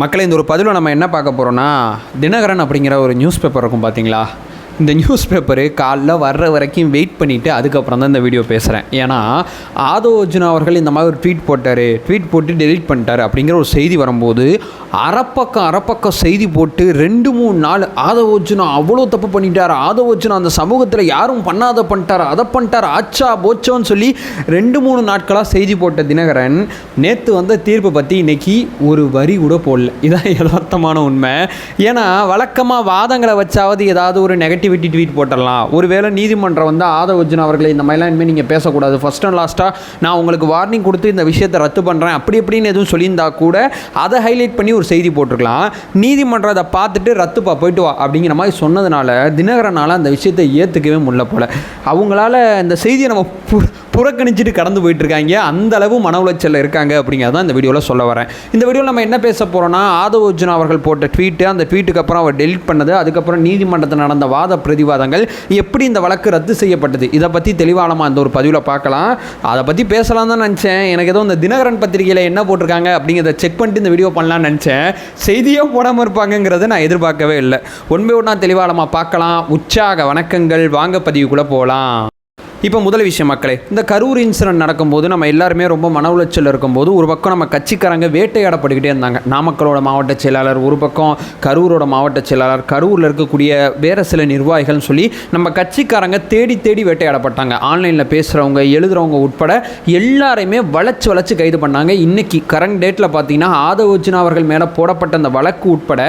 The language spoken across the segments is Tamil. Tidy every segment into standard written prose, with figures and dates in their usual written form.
மக்களை இந்த ஒரு பதிவில் நம்ம என்ன பார்க்க போகிறோன்னா, தினகரன் அப்படிங்கிற ஒரு நியூஸ் பேப்பர் இருக்கும் பார்த்தீங்களா. இந்த நியூஸ் பேப்பரு காலைல வர்ற வரைக்கும் வெயிட் பண்ணிவிட்டு அதுக்கப்புறம் தான் இந்த வீடியோ பேசுகிறேன். ஏன்னா ஆதவ் அர்ஜுனா அவர்கள் இந்த மாதிரி ஒரு ட்வீட் போட்டு டெலீட் பண்ணிட்டார் அப்படிங்கிற ஒரு செய்தி வரும்போது அறப்பக்கம் செய்தி போட்டு 2-3 நாள் ஆதவ் அர்ஜுனா அவ்வளோ தப்பு பண்ணிட்டார், ஆதவ் அர்ஜுனா அந்த சமூகத்தில் யாரும் பண்ணாத பண்ணிட்டார், அதை பண்ணிட்டார், ஆச்சா போச்சோன்னு சொல்லி 2-3 நாட்களாக செய்தி போட்ட தினகரன் நேற்று வந்த தீர்ப்பை பற்றி இன்றைக்கி ஒரு வரி கூட போடல. இதான் யதார்த்தமான உண்மை. ஏன்னா வழக்கமாக வாதங்களை வச்சாவது ஏதாவது ஒரு நெகட்டிவிட்டி ட்வீட் போட்டுடலாம். ஒருவேளை நீதிமன்றம் வந்து ஆதவ் அர்ஜுனா அவர்களை இந்த மாதிரிலாம் இனிமேல் நீங்கள் பேசக்கூடாது, ஃபர்ஸ்ட் அண்ட் லாஸ்ட்டாக நான் உங்களுக்கு வார்னிங் கொடுத்து இந்த விஷயத்தை ரத்து பண்ணுறேன் அப்படி எப்படின்னு எதுவும் சொல்லியிருந்தா கூட அதை ஹைலைட் பண்ணி ஒரு செய்தி போட்டிருக்கலாம். நீதிமன்றம் அதை பார்த்துட்டு ரத்துப்பா போயிட்டு வா அப்படிங்கிற மாதிரி சொன்னதுனால தினகரனால் அந்த விஷயத்தை ஏற்றுக்கவே முடியல போல். அவங்களால இந்த செய்தியை நம்ம புறக்கணிச்சிட்டு கடந்து போயிட்டுருக்காங்க. அந்த அளவு மன உளைச்சலில் இருக்காங்க அப்படிங்கிறதான் இந்த வீடியோவில் சொல்ல வரேன். இந்த வீடியோவில் நம்ம என்ன பேச போகிறோன்னா, ஆதவ் அர்ஜுனா அவர்கள் போட்ட ட்வீட்டு, அந்த ட்வீட்டுக்கு அப்புறம் அவர் டெலிட் பண்ணது, அதுக்கப்புறம் நீதிமன்றத்தில் நடந்த வாத பிரதிவாதங்கள், எப்படி இந்த வழக்கு ரத்து செய்யப்பட்டது, இதை பற்றி தெளிவானமாக அந்த ஒரு பதிவில் பார்க்கலாம். அதை பற்றி பேசலாம் தான் நினச்சேன். எனக்கு ஏதோ இந்த தினகரன் பத்திரிகையில் என்ன போட்டிருக்காங்க அப்படிங்கிறத செக் பண்ணிட்டு இந்த வீடியோ பண்ணலான்னு நினச்சேன். செய்தியோ போடாமல் இருப்பாங்கங்கிறத நான் எதிர்பார்க்கவே இல்லை. ஒன்றா தெளிவானமாக பார்க்கலாம். உற்சாக வணக்கங்கள். வாங்க பதிவுக்குள்ளே போகலாம். இப்போ முதல் விஷயம் மக்களே, இந்த கரூர் இன்சிடென்ட் நடக்கும்போது நம்ம எல்லாருமே ரொம்ப மன உளைச்சல் இருக்கும்போது ஒரு பக்கம் நம்ம கட்சிக்காரங்க வேட்டையாடப்பட்டுக்கிட்டே இருந்தாங்க. நாமக்கலோட மாவட்ட செயலாளர் ஒரு பக்கம், கரூரோட மாவட்ட செயலாளர், கரூரில் இருக்கக்கூடிய வேறு சில நிர்வாகிகள்னு சொல்லி நம்ம கட்சிக்காரங்க தேடி வேட்டையாடப்பட்டாங்க. ஆன்லைனில் பேசுகிறவங்க, எழுதுகிறவங்க உட்பட எல்லாரையுமே வளைச்சு கைது பண்ணாங்க. இன்றைக்கி கரண்ட் டேட்டில் பார்த்தீங்கன்னா ஆதவ் அர்ஜுனா அவர்கள் மேலே போடப்பட்ட அந்த வழக்கு உட்பட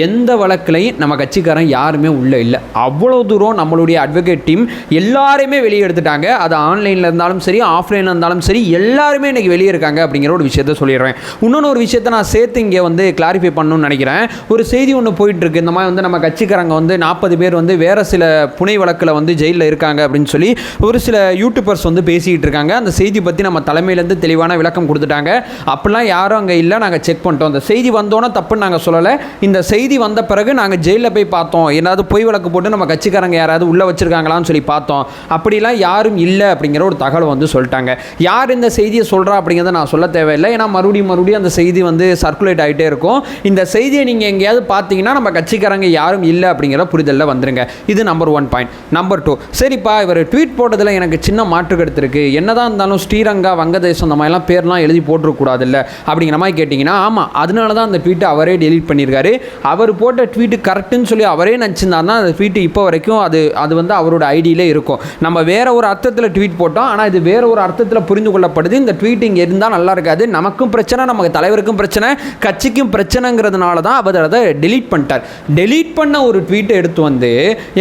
எந்த வழக்குலையும் நம்ம கட்சிக்காரன் யாருமே உள்ளே இல்லை. அவ்வளோ தூரம் நம்மளுடைய அட்வொகேட் டீம் எல்லாருமே வெளியே எடுத்துட்டாங்க. அது ஆன்லைனில் இருந்தாலும் சரி, ஆஃப்லைனில் இருந்தாலும் சரி, எல்லாருமே இன்றைக்கி வெளியே இருக்காங்க அப்படிங்கிற ஒரு விஷயத்த சொல்லிடுறேன். இன்னொன்று ஒரு விஷயத்தை நான் சேர்த்து இங்கே வந்து கிளாரிஃபை பண்ணணும்னு நினைக்கிறேன். ஒரு செய்தி ஒன்று போயிட்டுருக்கு. இந்த மாதிரி வந்து நம்ம கட்சிக்காரங்க வந்து 40 பேர் வந்து வேறு சில புனை வழக்கில் வந்து ஜெயிலில் இருக்காங்க அப்படின்னு சொல்லி ஒரு சில யூடியூபர்ஸ் வந்து பேசிக்கிட்டு இருக்காங்க. அந்த செய்தி பற்றி நம்ம தலைமையிலேருந்து தெளிவான விளக்கம் கொடுத்துட்டாங்க. அப்படிலாம் யாரும் அங்கே இல்லை, நாங்கள் செக் பண்ணிட்டோம். அந்த செய்தி வந்தோன்னே தப்புன்னு நாங்கள் சொல்லலை. இந்த செய்தி வந்த பிறகு நாங்கள் ஜெயிலில் போய் பார்த்தோம், ஏதாவது பொய் வழக்கு போட்டு நம்ம கட்சிக்காரங்க யாராவது உள்ளே வச்சுருக்காங்களான்னு சொல்லி பார்த்தோம். அப்படிலாம் யாரும் இல்லை அப்படிங்கிற ஒரு தகவல் வந்து சொல்லிட்டாங்க. யார் இந்த செய்தியை சொல்கிறா அப்படிங்கிறத நான் சொல்ல தேவையில்லை. ஏன்னா மறுபடியும் அந்த செய்தி வந்து சர்க்குலேட் ஆகிட்டே இருக்கும். இந்த செய்தியை நீங்கள் எங்கேயாவது பார்த்தீங்கன்னா நம்ம கட்சிக்காரங்க யாரும் இல்லை அப்படிங்கிற புரிதலில் வந்துருங்க. இது நம்பர் 1 பாயிண்ட். நம்பர் 2, சரிப்பா இவர் ட்வீட் போட்டதில் எனக்கு சின்ன மாற்று கருத்து இருக்குது. என்னதான் இருந்தாலும் ஸ்ரீரங்கா, வங்கதேசம் அந்த மாதிரிலாம் பேர்லாம் எழுதி போட்டுருக்கூடாதுல்ல அப்படிங்கிற மாதிரி கேட்டிங்கன்னா, ஆமாம் அதனால தான் அந்த ட்வீட்டை அவரே டெலீட் பண்ணியிருக்காரு. அவர் போட்ட ட்வீட்டு கரெக்டுன்னு சொல்லி அவரே நினச்சிருந்தாருன்னா அந்த ட்வீட்டு இப்போ வரைக்கும் அது வந்து அவரோட ஐடியிலே இருக்கும். நம்ம வேற ஒரு அர்த்தத்தில் ட்வீட் போட்டோம், ஆனால் இது வேற ஒரு அர்த்தத்தில் புரிந்து கொள்ளப்படுது. இந்த ட்வீட் இங்கே இருந்தால் நல்லா இருக்காது, நமக்கும் பிரச்சனை, நமக்கு தலைவருக்கும் பிரச்சனை, கட்சிக்கும் பிரச்சனைங்கிறதுனால தான் அவர் அதை டெலீட் பண்ணிட்டார். டெலீட் பண்ண ஒரு ட்வீட்டை எடுத்து வந்து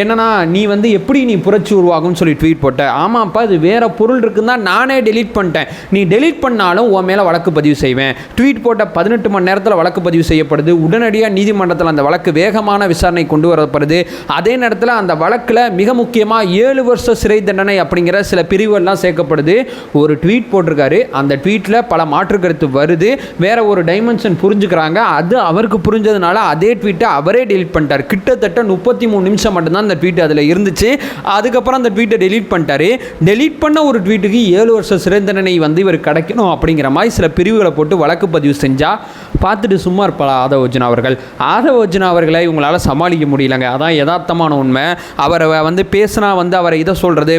என்னன்னா, நீ வந்து எப்படி நீ புரட்சி உருவாகும்னு சொல்லி ட்வீட் போட்ட. ஆமாப்பா இது வேற பொருள் இருக்குன்னு தான் நானே டெலீட் பண்ணிட்டேன். நீ டெலீட் பண்ணாலும் உன் மேலே வழக்கு பதிவு செய்வேன். ட்வீட் போட்ட 18 மணி நேரத்தில் வழக்கு பதிவு செய்யப்படுது. உடனடியாக நீதிமன்றத்தில் அந்த வழக்கு வேகமான விசாரணை கொண்டு வரப்படுது. அதே நேரத்தில் அந்த வழக்கில் மிக முக்கியமாக 7 வருஷ சிறை தண்டனை அப்படிங்கிற சில பிரிவுகள்லாம் சேர்க்கப்படுது. ஒரு ட்வீட் போட்டிருக்காரு, அந்த ட்வீட்டில் பல மாற்று கருத்து வருது, வேற ஒரு டைமென்ஷன் புரிஞ்சுக்கிறாங்க. அது அவருக்கு புரிஞ்சதுனால அதே ட்வீட்டை அவரே டெலீட் பண்ணிட்டார். கிட்டத்தட்ட 33 நிமிஷம் மட்டும்தான் அந்த ட்வீட் அதில் இருந்துச்சு. அதுக்கப்புறம் அந்த ட்வீட்டை டெலீட் பண்ணிட்டாரு. டெலீட் பண்ண ஒரு ட்வீட்டுக்கு 7 வருஷம் சிறை தண்டனை வந்து இவர் கிடைக்கணும் அப்படிங்கிற மாதிரி சில பிரிவுகளை போட்டு வழக்கு பதிவு செஞ்சால் பார்த்துட்டு சும்மா இருப்பாளா ஆதவ் அர்ஜுனா அவர்கள்? ஆதவ் அர்ஜுனா அவர்களை இவங்களால் சமாளிக்க முடியலங்க. அதான் யதார்த்தமான உண்மை. அவரை வந்து பேசினா வந்து அவரை இதை சொல்கிறது,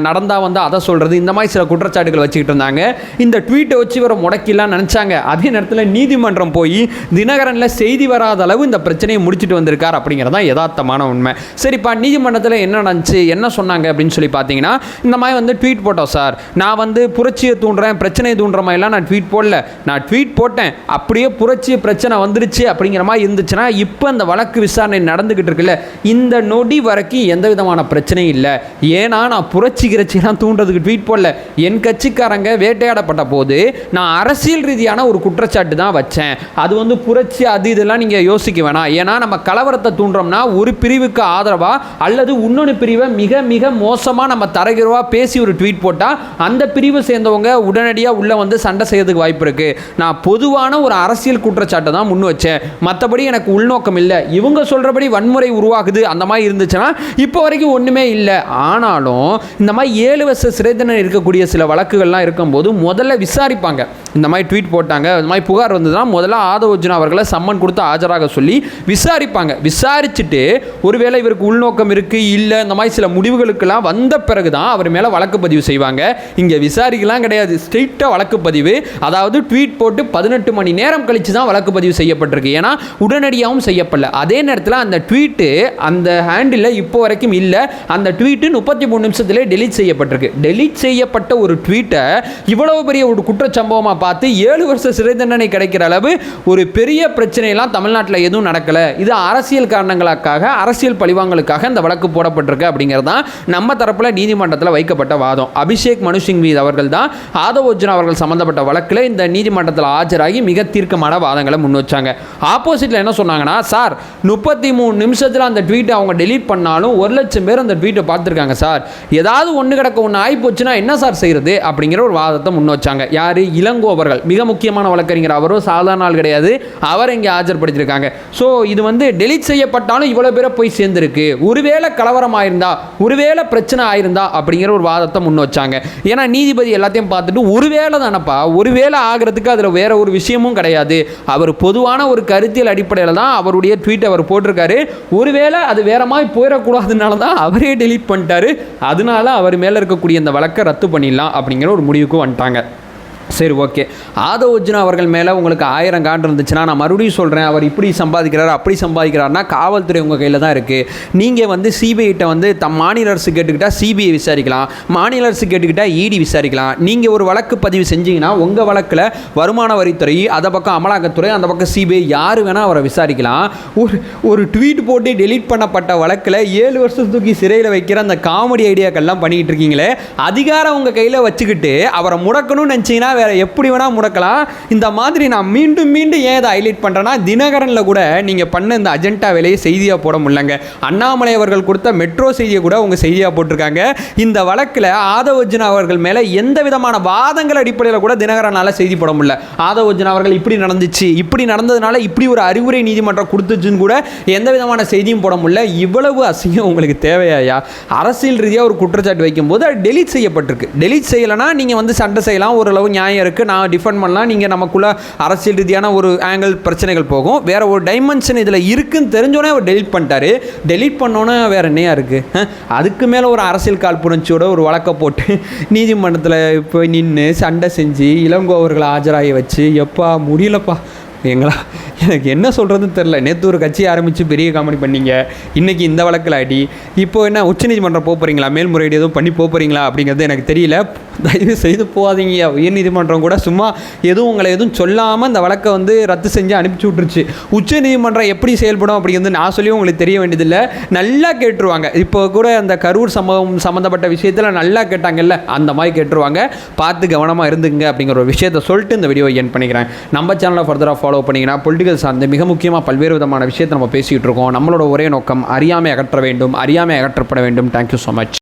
நடந்தால் வந்து அதை சொல்கிறது, இந்த மாதிரி சில குற்றச்சாட்டுகள் வச்சுக்கிட்டு இருந்தாங்க. இந்த ட்வீட்டை வச்சு இவரை முடக்கிடலான்னு நினச்சாங்க. அதே நேரத்தில் நீதிமன்றம் போய் தினகரனில் செய்தி வராத அளவு இந்த பிரச்சனையை முடிச்சுட்டு வந்திருக்கார் அப்படிங்கிறதான் யதார்த்தமான உண்மை. சரிப்பா, நீதிமன்றத்தில் என்ன நடந்துச்சு, என்ன சொன்னாங்க அப்படின்னு சொல்லி பார்த்தீங்கன்னா, இந்த மாதிரி வந்து ட்வீட் போட்டோம் சார், நான் வந்து புரட்சியை தூண்டுறேன், பிரச்சனையை தூண்டுற மாதிரிலாம் நான் ட்வீட் போடல, நான் ட்வீட் போட்டேன், அப்படியே புரட்சி பிரச்சனை வந்துருச்சு அப்படிங்கிற மாதிரி இருந்துச்சுன்னா இப்போ அந்த வழக்கு விசாரணை நடந்துக்கிட்டு இருக்குல்ல, இந்த நொடி வரைக்கும் எந்த விதமான பிரச்சனையும் இல்லை. ஏன்னா நான் புரட்சி கிரட்சியெல்லாம் தூண்டுறதுக்கு ட்வீட் போடல. என் கட்சிக்காரங்க வேட்டையாடப்பட்ட போது நான் அரசியல் ரீதியான ஒரு குற்றச்சாட்டு தான் வச்சேன். அது வந்து புரட்சி அது இதெல்லாம் நீங்கள் யோசிக்க வேணாம். ஏன்னா நம்ம கலவரத்தை தூண்டுறோம்னா ஒரு பிரிவுக்கு ஆதரவாக அல்லது இன்னொரு பிரிவை மிக மிக மோசமாக நம்ம தரகிறவாக பேசி ஒரு ட்வீட் போட்டால் அந்த பிரிவை சேர்ந்தவங்க உடனடியாக உள்ளே வந்து சண்டை செய்யறதுக்கு வாய்ப்பு இருக்குது. நான் பொதுவான ஒரு அரசியல் குற்றச்சாட்டை தான் முன் வச்சேன். மற்றபடி எனக்கு உள்நோக்கம் இல்லை. இவங்க சொல்கிறபடி வன்முறை உருவாகுது அந்த மாதிரி இருந்துச்சுன்னா இப்போ வரைக்கும் ஒன்றுமே இல்லை. ஆனாலும் இந்த மாதிரி 7 வருஷ சிறை தண்டனை இருக்கக்கூடிய சில வழக்குகள்லாம் இருக்கும்போது முதல்ல விசாரிப்பாங்க. இந்த மாதிரி ட்வீட் போட்டாங்க, இந்த மாதிரி புகார் வந்ததுன்னா முதல்ல ஆதவ் அர்ஜுனா அவர்களை சம்மன் கொடுத்து ஆஜராக சொல்லி விசாரிப்பாங்க. விசாரிச்சுட்டு ஒருவேளை இவருக்கு உள்நோக்கம் இருக்குது இல்லை இந்த மாதிரி சில முடிவுகளுக்கெல்லாம் வந்த பிறகு தான் அவர் மேலே வழக்கு பதிவு செய்வாங்க. இங்கே விசாரிக்கலாம் கிடையாது, ஸ்ட்ரெயிட்டாக வழக்கு பதிவு. அதாவது ட்வீட் போட்டு 18 மணி நேரம் கழித்து தான் வழக்கு பதிவு செய்யப்பட்டிருக்கு. ஏன்னா உடனடியாகவும் செய்யப்படல. அதே நேரத்தில் அந்த ட்வீட்டு அந்த ஹேண்டில் இப்போ வரைக்கும் இல்லை. அந்த ட்வீட்டு 33 நிமிஷத்திலே டெலீட் செய்யப்பட்டிருக்கு. டெலீட் செய்யப்பட்ட ஒரு ட்வீட்டை இவ்வளவு பெரிய ஒரு குற்றச்சம்பவமாக பார்த்து 7 வருஷ சிறை தண்டனை கிடைக்கிற அளவு ஒரு பெரிய பிரச்சனையெல்லாம் தமிழ்நாட்டில் எதுவும் நடக்கலை. இது அரசியல் காரணங்களுக்காக, அரசியல் பழிவாங்கலுக்காக இந்த வழக்கு போடப்பட்டிருக்கு அப்படிங்கிறது தான் நம்ம தரப்பில் நீதிமன்றத்தில் வைக்கப்பட்ட வாதம். அபிஷேக் மனு சிங்வி அவர்கள் தான் ஆதவ் அர்ஜுனா அவர்கள் சம்பந்தப்பட்ட வழக்கில் இந்த நீதிமன்றத்தில் ஆஜராகி மிக தீர்க்கமான வாதங்களை முன் வச்சாங்க. ஆப்போசிட்டில் என்ன சொன்னாங்கன்னா, சார் 33 நிமிஷத்தில் அந்த ட்வீட்டை அவங்க டெலீட் பண்ணாலும் 1 லட்சம் பேர் அந்த ட்வீட்டை பார்த்துருக்காங்க சார், ஏதாவது ஒன்று கிடக்க ஒன்று ஆகி போச்சுன்னா என்ன சார் செய்கிறது அப்படிங்கிற ஒரு வாதத்தை முன் வச்சாங்க. யார்? இளங்கோ அவர்கள், மிக முக்கியமான வழக்கறிஞர். அவரும் சாதாரண ஆள் கிடையாது, அவர் இங்கே ஆஜர்படுத்தியிருக்காங்க. ஸோ இது வந்து டெலீட் செய்யப்பட்டாலும் இவ்வளோ பேரை போய் சேர்ந்துருக்கு, ஒருவேளை கலவரம் ஆயிருந்தா, ஒருவேளை பிரச்சனை ஆயிருந்தா அப்படிங்கிற ஒரு வாதத்தை முன் வச்சாங்க. ஏன்னா நீதிபதி எல்லாத்தையும் பார்த்துட்டு ஒருவேளை தானப்பா, ஒருவேளை ஆகிறதுக்கு அதில் வேற ஒரு விஷயமும் கிடையாது, அவர் பொதுவான ஒரு கருத்தியல் அடிப்படையில் தான் அவருடைய ட்வீட் அவர் போட்டிருக்காரு, ஒருவேளை அது வேற மாதிரி போயிடக்கூடாதுனால தான் அவரே டெலீட் பண்ணிட்டாரு, அதனால அவர் மேலே இருக்கக்கூடிய இந்த வழக்கை ரத்து பண்ணிடலாம் அப்படிங்கிற ஒரு முடிவுக்கு வந்துட்டாங்க. சரி, ஓகே. ஆதவ் அர்ஜுனா அவர்கள் மேலே உங்களுக்கு 1000 காண்டு இருந்துச்சுன்னா, நான் மறுபடியும் சொல்கிறேன், அவர் இப்படி சம்பாதிக்கிறார் அப்படி சம்பாதிக்கிறாருன்னா காவல்துறை உங்கள் கையில் தான் இருக்குது. நீங்கள் வந்து சிபிஐட்ட வந்து மாநில அரசு கேட்டுக்கிட்டால் சிபிஐ விசாரிக்கலாம், மாநில அரசு கேட்டுக்கிட்டால் இடி விசாரிக்கலாம். நீங்கள் ஒரு வழக்கு பதிவு செஞ்சீங்கன்னா உங்கள் வழக்கில் வருமான வரித்துறை, அதை பக்கம் அமலாக்கத்துறை, அந்த பக்கம் சிபிஐ, யார் வேணால் அவரை விசாரிக்கலாம். ஒரு ட்வீட் போட்டு டெலீட் பண்ணப்பட்ட வழக்கில் 7 வருஷம் தூக்கி சிறையில் வைக்கிற அந்த காமெடி ஐடியாக்கள்லாம் பண்ணிக்கிட்டு இருக்கீங்களே, அதிகாரம் உங்கள் கையில் வச்சுக்கிட்டு அவரை முடக்கணும்னு நினச்சிங்கன்னா வேற எப்படி வேணா முடக்கலாம். இந்த மாதிரி நான் மீண்டும் மீண்டும் ஏன் இதை ஹைலைட் பண்ணுறேன்னா, தினகரனில் கூட நீங்கள் பண்ண இந்த அஜெண்டா வேலையை செய்தியாக போட முடியலங்க. அண்ணாமலை அவர்கள் கொடுத்த மெட்ரோ செய்தியை கூட உங்கள் செய்தியாக போட்டிருக்காங்க. இந்த வழக்கில் ஆதவ் அர்ஜுனா அவர்கள் மேலே எந்த விதமான வாதங்கள் அடிப்படையில் கூட தினகரனால் செய்தி போட முடியல. ஆதவ் அர்ஜுனா அவர்கள் இப்படி நடந்துச்சு, இப்படி நடந்ததுனால இப்படி ஒரு அறிவுரை நீதிமன்றம் கொடுத்துச்சுன்னு கூட எந்த விதமான செய்தியும் போட முடியல. இவ்வளவு அசிங்கம் உங்களுக்கு தேவையா? அரசியல் ரீதியாக ஒரு குற்றச்சாட்டு வைக்கும்போது அது டெலீட் செய்யப்பட்டிருக்கு. டெலீட் செய்யலைன்னா நீங்கள் வந்து சண்டை செய்யலாம், ஓரளவு நியாயம் இருக்குது, நான் டிஃபெண்ட் பண்ணலாம், நீங்கள் நமக்குள்ள அரசியல் ரீதியான ஒரு ஆங்கிள் பிரச்சனைகள் போகும். வேற ஒரு டைமென்ஷன் இதில் இருக்குன்னு தெரிஞ்சோன்னே அவர் டெலீட் பண்ணிட்டாரு. டெலீட் பண்ணோன்னே வேற என்னையா இருக்குது? அதுக்கு மேலே ஒரு அரசியல் காழ்ப்புணர்ச்சியோட ஒரு வழக்கை போட்டு நீதிமன்றத்தில் போய் நின்று சண்டை செஞ்சு இளங்கோ அவர்களை ஆஜராகி வச்சு, எப்பா முடியலப்பா எங்களா, எனக்கு என்ன சொல்கிறதுன்னு தெரில. நேற்று ஒரு கட்சி ஆரம்பித்து பெரிய காமெடி பண்ணீங்க, இன்றைக்கி இந்த வழக்கில் ஆடி, இப்போது என்ன உச்சநீதிமன்றம் போக போகிறீங்களா, மேல்முறையீடு எதுவும் பண்ணி போக போகிறீங்களா அப்படிங்கிறது எனக்கு தெரியல. தயவு செய்து போகாதீங்க. உயர்நீதிமன்றம் கூட சும்மா எதுவும் உங்களை எதுவும் சொல்லாமல் இந்த வழக்கை வந்து ரத்து செஞ்சு அனுப்பிச்சி விட்டுருச்சு. உச்சநீதிமன்றம் எப்படி செயல்படும் அப்படிங்கிறது நான் சொல்லி உங்களுக்கு தெரிய வேண்டியதில்லை, நல்லா கேட்டுருவாங்க. இப்போ கூட அந்த கரூர் சம்மந்தப்பட்ட விஷயத்தில் நல்லா கேட்டாங்கல்ல, அந்த மாதிரி கேட்டுருவாங்க. பார்த்து கவனமாக இருந்துங்க அப்படிங்கிற ஒரு விஷயத்தை சொல்லிட்டு இந்த வீடியோ என் பண்ணிக்கிறேன். நம்ம சேனலை ஃபர்தராக ஃபாலோ பண்ணிங்கன்னா பொலிட்டிக்கல் சார்ந்து மிக முக்கியமாக பல்வேறு விதமான விஷயத்தை நம்ம பேசிகிட்டு இருக்கோம். நம்மளோட ஒரே நோக்கம் அறியாமை அகற்ற வேண்டும், அறியாமை அகற்றப்பட வேண்டும். Thank you so much.